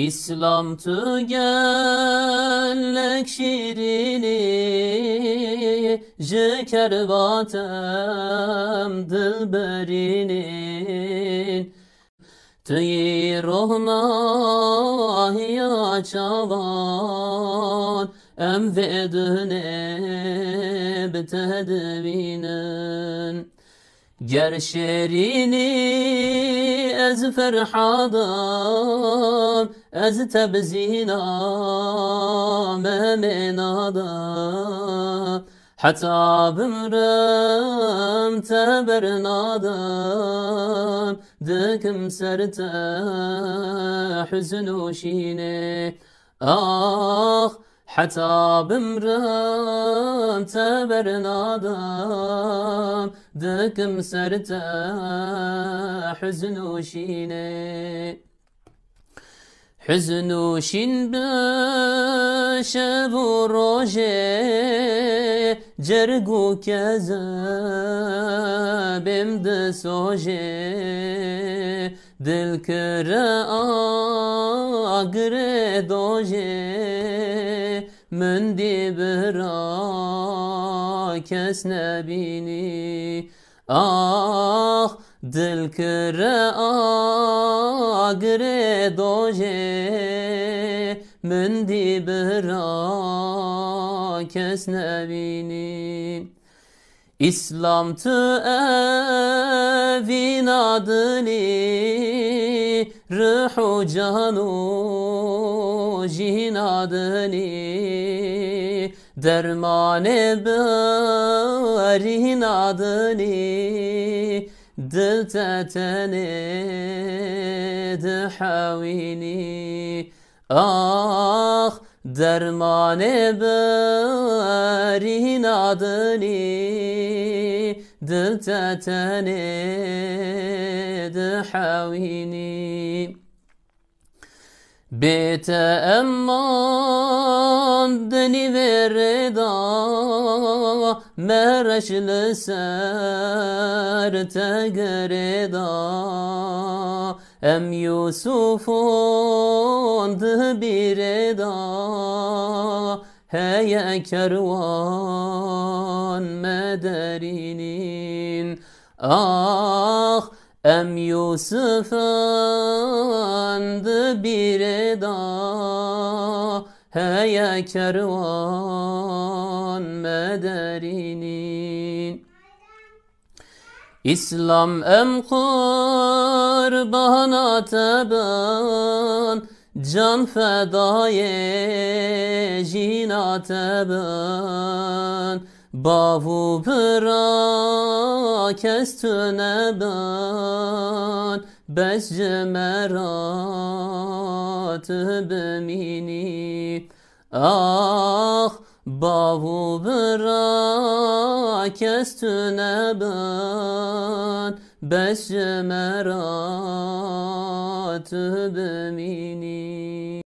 İslam tügellek şirini Jikerbatem dilberinin Tüyi ruhna hiya çavan Em vedüne betedvinen Ger şerini ez ferhadam Ez tebzinam emenadam Hatta bimrem tebernadam Dikim serte hüznü şine Ah حتى بمرم تبرنادم دكم سرتا حزن وشيني حزن وشين بشب وروجي جرقو كذا بمد سوجي دل كرا أقري دوجي من دي برا كس نبيني آخ دل كرا أقري دوجي من دي برا كس نبيني İslam tüevin adını Ruhu canu jinadını Derman-ı barin adını Dil tetene dehavini Ah derman-ı barin adını Dil tetene dehavini Bete emman deni vereda Mereşli ser tegereda Em Yusuf'un bireda Heye kervan mederinin Ah Em Yusuf'un bireda Heye kervan mederinin İslam em kurbana taban Can fedaye jina taban Bavu pıra kestüne ban Beş cemerat bemini Ah bavu pıra kestüne ban Beş cemerat bemini